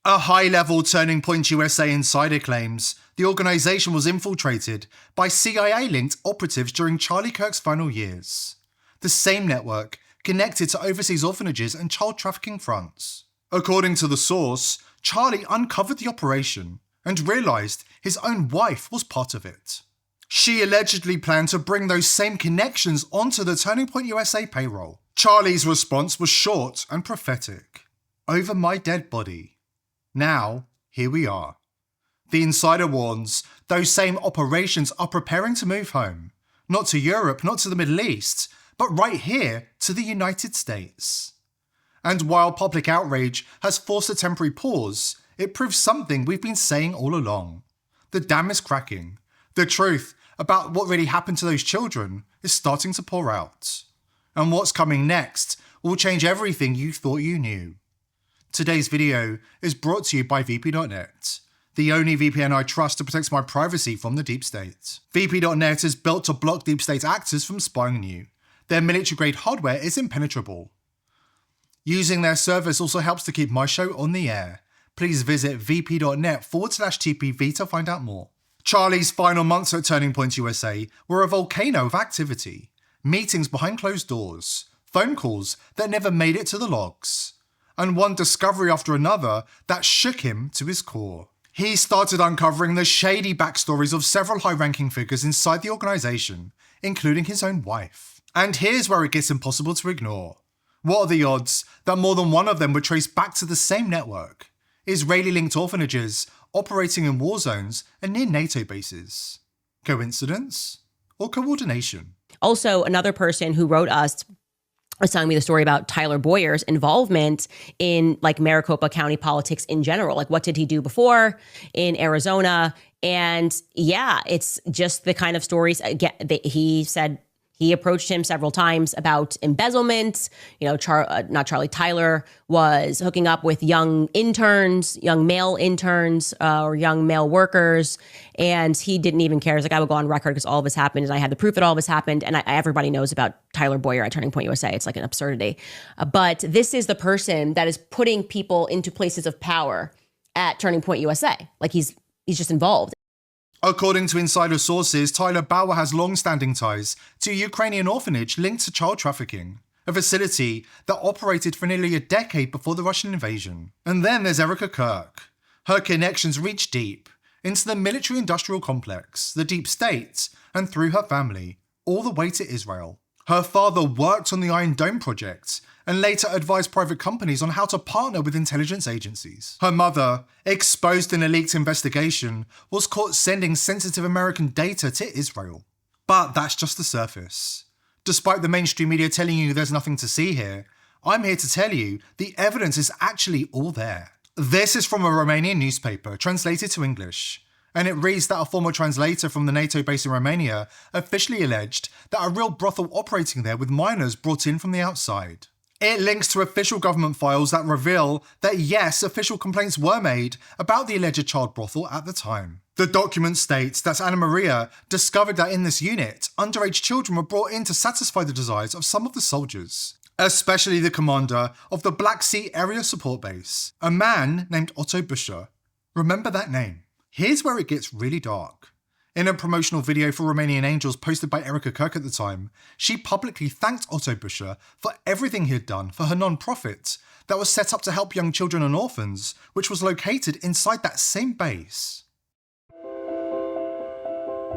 A high-level Turning Point USA insider claims the organisation was infiltrated by CIA-linked operatives during Charlie Kirk's final years. The same network connected to overseas orphanages and child trafficking fronts. According to the source, Charlie uncovered the operation and realised his own wife was part of it. She allegedly planned to bring those same connections onto the Turning Point USA payroll. Charlie's response was short and prophetic. Over my dead body. Now, here we are. The insider warns those same operations are preparing to move home. Not to Europe, not to the Middle East, but right here to the United States. And while public outrage has forced a temporary pause, it proves something we've been saying all along. The dam is cracking. The truth about what really happened to those children is starting to pour out. And what's coming next will change everything you thought you knew. Today's video is brought to you by VP.net, the only VPN I trust to protect my privacy from the deep state. VP.net is built to block deep state actors from spying on you. Their military-grade hardware is impenetrable. Using their service also helps to keep my show on the air. Please visit vp.net/TPV to find out more. Charlie's final months at Turning Point USA were a volcano of activity. Meetings behind closed doors, phone calls that never made it to the logs, and one discovery after another that shook him to his core. He started uncovering the shady backstories of several high-ranking figures inside the organisation, including his own wife. And here's where it gets impossible to ignore. What are the odds that more than one of them were traced back to the same network? Israeli-linked orphanages operating in war zones and near NATO bases. Coincidence? Or coordination? Also, another person who wrote us was telling me the story about Tyler Boyer's involvement in like Maricopa County politics in general. Like, what did he do before in Arizona? And yeah, it's just the kind of stories. Again, he said he approached him several times about embezzlement. You know, Tyler was hooking up with young interns, young male interns, or young male workers. And he didn't even care. He's like, I would go on record because all of this happened. And I had the proof that all of this happened. And everybody knows about Tyler Boyer at Turning Point USA. It's like an absurdity. But this is the person that is putting people into places of power at Turning Point USA. Like he's just involved. According to insider sources, Tyler Bauer has long-standing ties to a Ukrainian orphanage linked to child trafficking, a facility that operated for nearly a decade before the Russian invasion. And then there's Erika Kirk. Her connections reach deep into the military-industrial complex, the deep state, and through her family, all the way to Israel. Her father worked on the Iron Dome project and later advised private companies on how to partner with intelligence agencies. Her mother, exposed in a leaked investigation, was caught sending sensitive American data to Israel. But that's just the surface. Despite the mainstream media telling you there's nothing to see here, I'm here to tell you the evidence is actually all there. This is from a Romanian newspaper, translated to English. And it reads that a former translator from the NATO base in Romania officially alleged that a real brothel operating there with minors brought in from the outside. It links to official government files that reveal that yes, official complaints were made about the alleged child brothel at the time. The document states that Anna Maria discovered that in this unit, underage children were brought in to satisfy the desires of some of the soldiers, especially the commander of the Black Sea Area Support Base, a man named Otto Buscher. Remember that name. Here's where it gets really dark. In a promotional video for Romanian Angels posted by Erika Kirk at the time, she publicly thanked Otto Buscher for everything he had done for her non-profit that was set up to help young children and orphans, which was located inside that same base.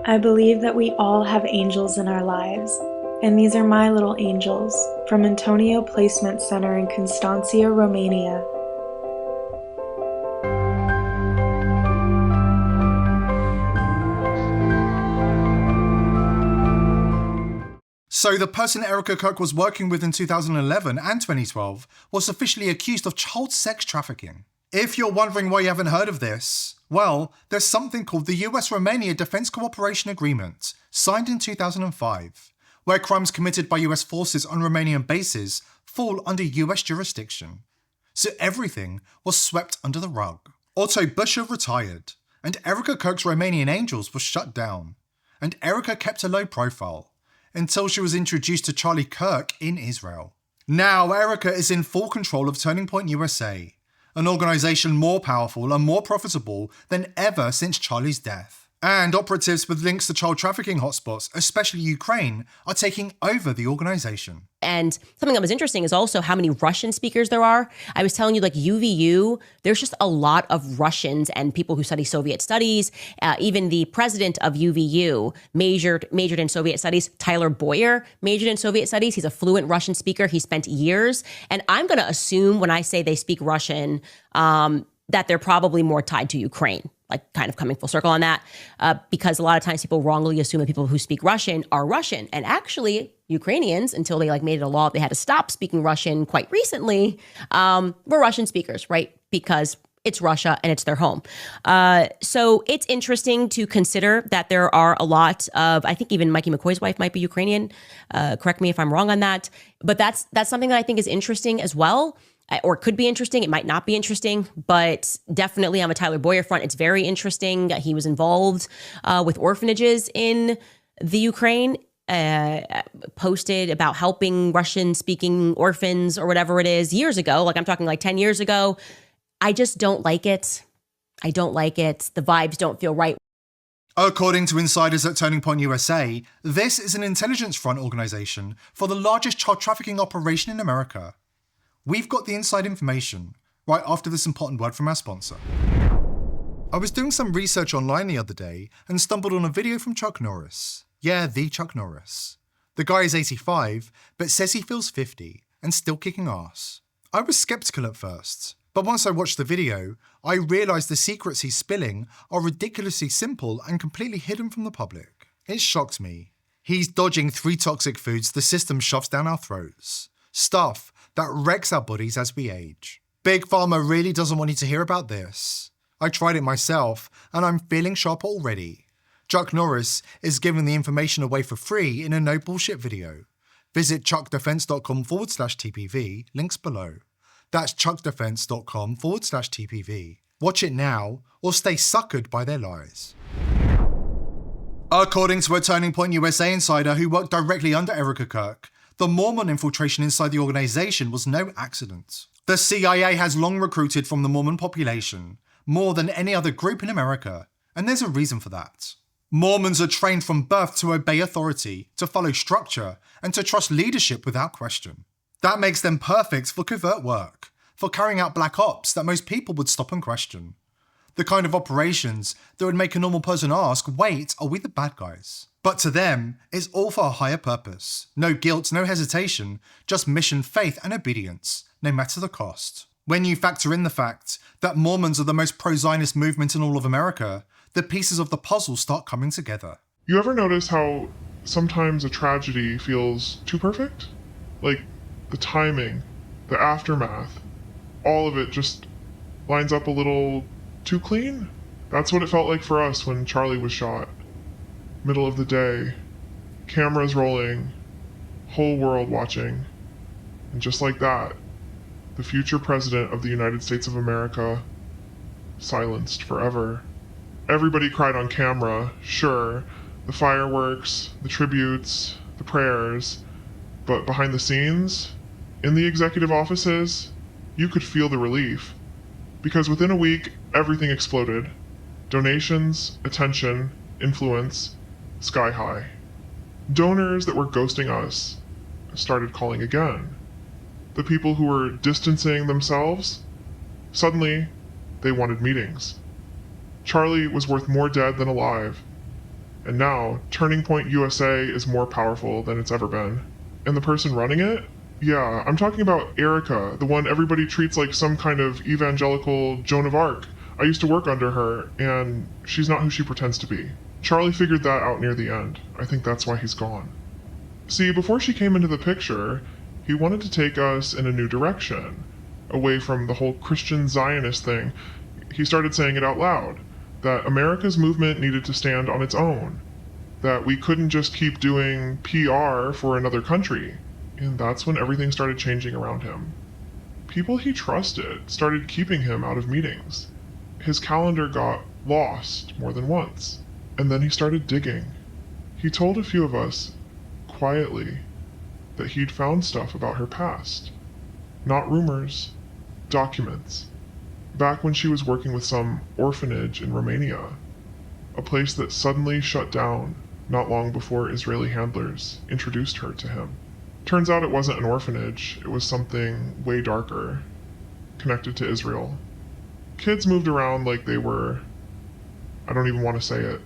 I believe that we all have angels in our lives, and these are my little angels from Antonio Placement Center in Constanța, Romania. So the person Erika Kirk was working with in 2011 and 2012 was officially accused of child sex trafficking. If you're wondering why you haven't heard of this, well, there's something called the US-Romania Defense Cooperation Agreement, signed in 2005, where crimes committed by US forces on Romanian bases fall under US jurisdiction. So everything was swept under the rug. Otto Buscher retired, and Erika Kirk's Romanian Angels was shut down, and Erika kept a low profile, until she was introduced to Charlie Kirk in Israel. Now, Erika is in full control of Turning Point USA, an organisation more powerful and more profitable than ever since Charlie's death. And operatives with links to child trafficking hotspots, especially Ukraine, are taking over the organisation. And something that was interesting is also how many Russian speakers there are. I was telling you, like UVU, there's just a lot of Russians and people who study Soviet studies. Even the president of UVU majored in Soviet studies. Tyler Boyer majored in Soviet studies. He's a fluent Russian speaker. He spent years. And I'm going to assume when I say they speak Russian, that they're probably more tied to Ukraine. Like kind of coming full circle on that, because a lot of times people wrongly assume that people who speak Russian are Russian. And actually, Ukrainians, until they made it a law, they had to stop speaking Russian quite recently, were Russian speakers, right? Because it's Russia and it's their home. So it's interesting to consider that there are a lot of, I think even Mikey McCoy's wife might be Ukrainian. Correct me if I'm wrong on that. But that's something that I think is interesting as well. Or could be interesting. It might not be interesting, but definitely on the Tyler Boyer front, it's very interesting. He was involved with orphanages in the Ukraine, posted about helping Russian-speaking orphans or whatever it is years ago. Like I'm talking like 10 years ago. I just don't like it. I don't like it. The vibes don't feel right. According to insiders at Turning Point USA, this is an intelligence front organisation for the largest child trafficking operation in America. We've got the inside information right after this important word from our sponsor. I was doing some research online the other day and stumbled on a video from Chuck Norris. Yeah, the Chuck Norris. The guy is 85, but says he feels 50 and still kicking ass. I was skeptical at first, but once I watched the video, I realised the secrets he's spilling are ridiculously simple and completely hidden from the public. It shocked me. He's dodging 3 toxic foods the system shoves down our throats. Stuff that wrecks our bodies as we age. Big Pharma really doesn't want you to hear about this. I tried it myself, and I'm feeling sharp already. Chuck Norris is giving the information away for free in a no bullshit video. Visit chuckdefense.com/TPV, links below. That's chuckdefense.com/TPV. Watch it now, or stay suckered by their lies. According to a Turning Point USA insider who worked directly under Erika Kirk, the Mormon infiltration inside the organisation was no accident. The CIA has long recruited from the Mormon population, more than any other group in America, and there's a reason for that. Mormons are trained from birth to obey authority, to follow structure, and to trust leadership without question. That makes them perfect for covert work, for carrying out black ops that most people would stop and question. The kind of operations that would make a normal person ask, wait, are we the bad guys? But to them, it's all for a higher purpose. No guilt, no hesitation, just mission, faith, and obedience, no matter the cost. When you factor in the fact that Mormons are the most pro-Zionist movement in all of America, the pieces of the puzzle start coming together. You ever notice how sometimes a tragedy feels too perfect? Like the timing, the aftermath, all of it just lines up a little too clean? That's what it felt like for us when Charlie was shot. Middle of the day, cameras rolling, whole world watching. And just like that, the future president of the United States of America silenced forever. Everybody cried on camera, sure, the fireworks, the tributes, the prayers, but behind the scenes, in the executive offices, you could feel the relief. Because within a week, everything exploded. Donations, attention, influence, sky high. Donors that were ghosting us started calling again. The people who were distancing themselves, suddenly they wanted meetings. Charlie was worth more dead than alive. And now, Turning Point USA is more powerful than it's ever been. And the person running it? Yeah, I'm talking about Erika, the one everybody treats like some kind of evangelical Joan of Arc. I used to work under her, and she's not who she pretends to be. Charlie figured that out near the end. I think that's why he's gone. See, before she came into the picture, he wanted to take us in a new direction, away from the whole Christian Zionist thing. He started saying it out loud, that America's movement needed to stand on its own, that we couldn't just keep doing PR for another country. And that's when everything started changing around him. People he trusted started keeping him out of meetings. His calendar got lost more than once. And then he started digging. He told a few of us, quietly, that he'd found stuff about her past. Not rumors, documents. back when she was working with some orphanage in Romania, a place that suddenly shut down not long before Israeli handlers introduced her to him. Turns out it wasn't an orphanage, it was something way darker, connected to Israel. Kids moved around like they were, I don't even want to say it.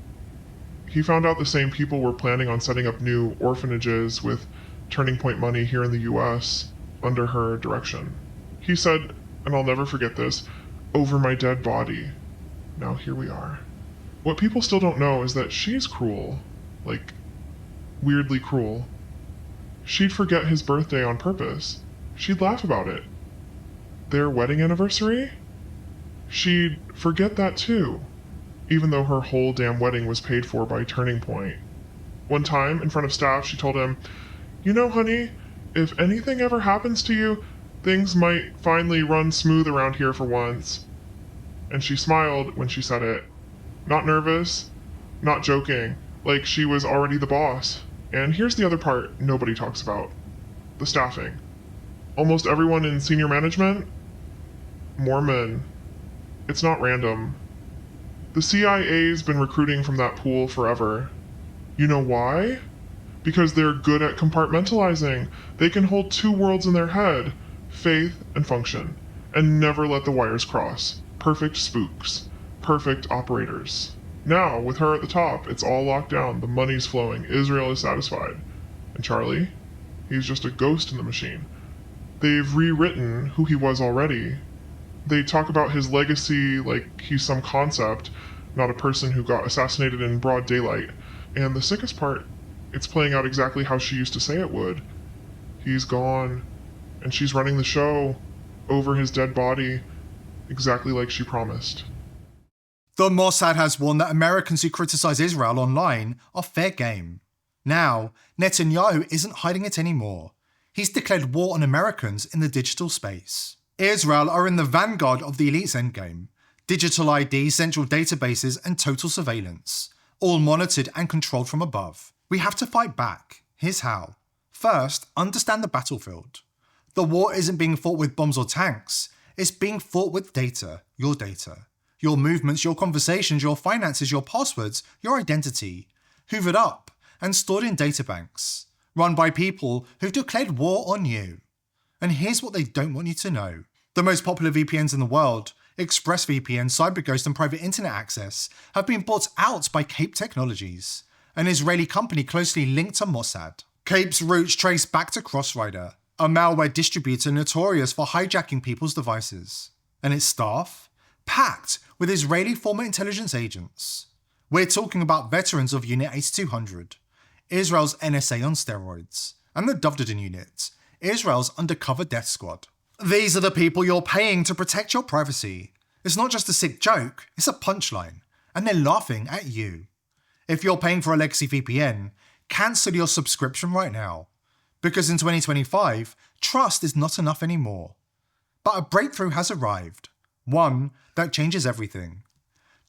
He found out the same people were planning on setting up new orphanages with Turning Point money here in the US under her direction. He said, and I'll never forget this, "Over my dead body." Now here we are. What people still don't know is that she's cruel. Like, weirdly cruel. She'd forget his birthday on purpose. She'd laugh about it. Their wedding anniversary? She'd forget that too, even though her whole damn wedding was paid for by Turning Point. One time, in front of staff, she told him, "You know, honey, if anything ever happens to you, things might finally run smooth around here for once." And she smiled when she said it. Not nervous, not joking, like she was already the boss. And here's the other part nobody talks about. The staffing. Almost everyone in senior management? Mormon. It's not random. The CIA's been recruiting from that pool forever. You know why? Because they're good at compartmentalizing. They can hold two worlds in their head, faith and function, and never let the wires cross. Perfect spooks. Perfect operators. Now, with her at the top, it's all locked down, the money's flowing, Israel is satisfied. And Charlie? He's just a ghost in the machine. They've rewritten who he was already. They talk about his legacy like he's some concept, not a person who got assassinated in broad daylight. And the sickest part, it's playing out exactly how she used to say it would. He's gone, and she's running the show over his dead body, exactly like she promised. The Mossad has warned that Americans who criticize Israel online are fair game. Now, Netanyahu isn't hiding it anymore. He's declared war on Americans in the digital space. Israel are in the vanguard of the elite's endgame. Digital ID, central databases, and total surveillance. All monitored and controlled from above. We have to fight back. Here's how. First, understand the battlefield. The war isn't being fought with bombs or tanks. It's being fought with data, your data. Your movements, your conversations, your finances, your passwords, your identity. Hoovered up and stored in databanks. Run by people who've declared war on you. And here's what they don't want you to know. The most popular VPNs in the world, ExpressVPN, CyberGhost, and private internet access, have been bought out by Cape Technologies, an Israeli company closely linked to Mossad. Cape's roots trace back to Crossrider, a malware distributor notorious for hijacking people's devices. And its staff? Packed with Israeli former intelligence agents. We're talking about veterans of Unit 8200, Israel's NSA on steroids, and the Dovdadin Unit, Israel's undercover death squad. These are the people you're paying to protect your privacy. It's not just a sick joke, it's a punchline, and they're laughing at you. If you're paying for a legacy VPN, cancel your subscription right now. Because in 2025, trust is not enough anymore. But a breakthrough has arrived. One that changes everything.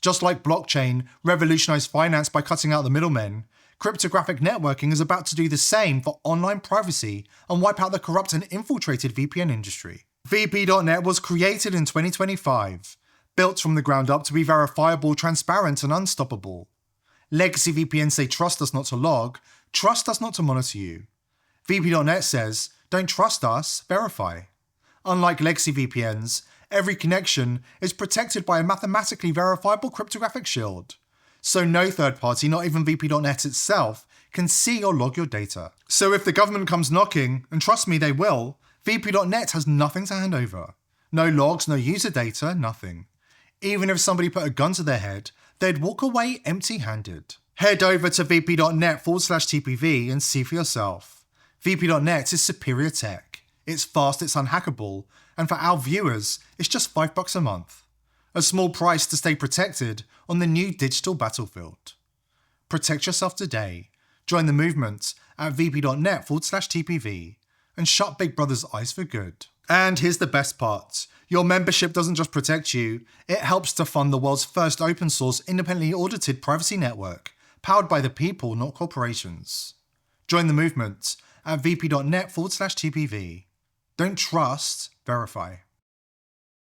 Just like blockchain revolutionized finance by cutting out the middlemen, cryptographic networking is about to do the same for online privacy and wipe out the corrupt and infiltrated VPN industry. VP.net was created in 2025, built from the ground up to be verifiable, transparent, and unstoppable. Legacy VPNs say trust us not to log, trust us not to monitor you. VP.net says, don't trust us, verify. Unlike legacy VPNs, every connection is protected by a mathematically verifiable cryptographic shield. So no third party, not even VP.net itself, can see or log your data. So if the government comes knocking, and trust me they will, VP.net has nothing to hand over. No logs, no user data, nothing. Even if somebody put a gun to their head, they'd walk away empty-handed. Head over to vp.net/TPV and see for yourself. VP.net is superior tech. It's fast, it's unhackable, and for our viewers, it's just $5 a month. A small price to stay protected on the new digital battlefield. Protect yourself today. Join the movement at vp.net/TPV and shut Big Brother's eyes for good. And here's the best part. Your membership doesn't just protect you, it helps to fund the world's first open source independently audited privacy network, powered by the people, not corporations. Join the movement at vp.net/TPV. Don't trust, verify.